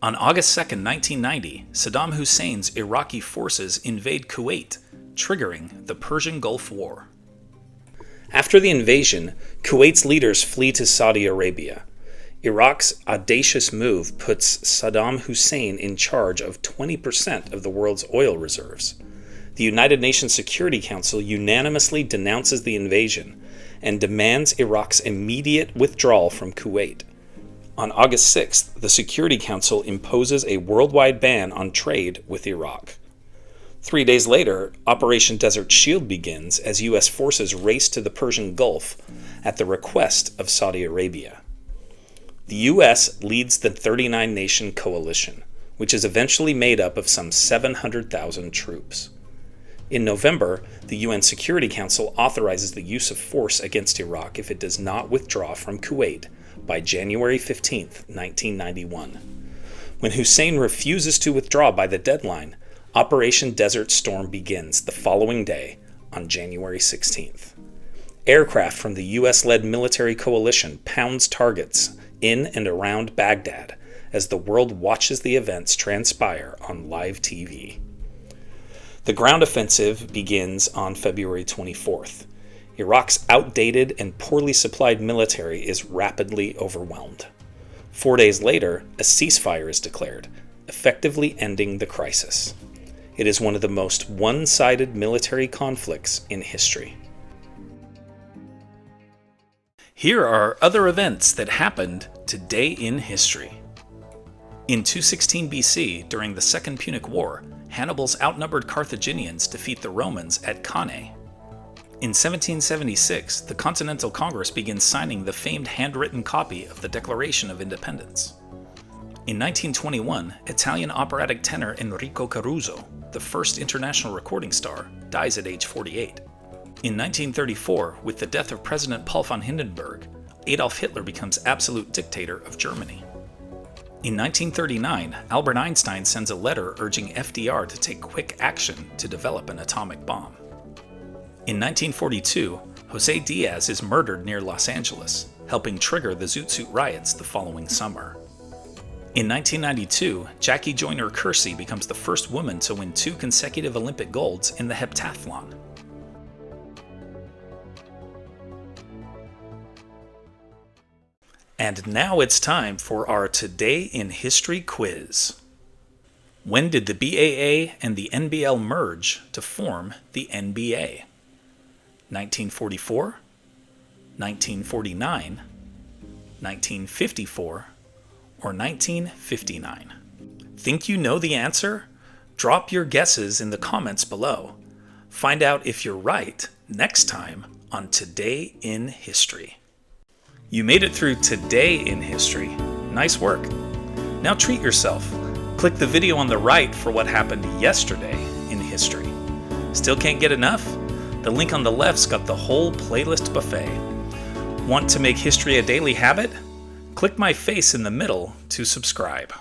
On August 2, 1990, Saddam Hussein's Iraqi forces invade Kuwait, triggering the Persian Gulf War. After the invasion, Kuwait's leaders flee to Saudi Arabia. Iraq's audacious move puts Saddam Hussein in charge of 20% of the world's oil reserves. The United Nations Security Council unanimously denounces the invasion and demands Iraq's immediate withdrawal from Kuwait. On August 6th, the Security Council imposes a worldwide ban on trade with Iraq. 3 days later, Operation Desert Shield begins as U.S. forces race to the Persian Gulf at the request of Saudi Arabia. The U.S. leads the 39-nation coalition, which is eventually made up of some 700,000 troops. In November, the UN Security Council authorizes the use of force against Iraq if it does not withdraw from Kuwait by January 15, 1991. When Hussein refuses to withdraw by the deadline, Operation Desert Storm begins the following day, on January 16th. Aircraft from the U.S.-led military coalition pounds targets in and around Baghdad as the world watches the events transpire on live TV. The ground offensive begins on February 24th. Iraq's outdated and poorly supplied military is rapidly overwhelmed. 4 days later, a ceasefire is declared, effectively ending the crisis. It is one of the most one-sided military conflicts in history. Here are other events that happened today in history. In 216 BC, during the Second Punic War, Hannibal's outnumbered Carthaginians defeat the Romans at Cannae. In 1776, the Continental Congress begins signing the famed handwritten copy of the Declaration of Independence. In 1921, Italian operatic tenor Enrico Caruso, the first international recording star, dies at age 48. In 1934, with the death of President Paul von Hindenburg, Adolf Hitler becomes absolute dictator of Germany. In 1939, Albert Einstein sends a letter urging FDR to take quick action to develop an atomic bomb. In 1942, Jose Diaz is murdered near Los Angeles, helping trigger the Zoot Suit riots the following summer. In 1992, Jackie Joyner-Kersee becomes the first woman to win 2 consecutive Olympic golds in the heptathlon. And now it's time for our Today in History quiz. When did the BAA and the NBL merge to form the NBA? 1944, 1949, 1954, or 1959? Think you know the answer? Drop your guesses in the comments below. Find out if you're right next time on Today in History. You made it through Today in History. Nice work. Now treat yourself. Click the video on the right for what happened yesterday in history. Still can't get enough? The link on the left's got the whole playlist buffet. Want to make history a daily habit? Click my face in the middle to subscribe.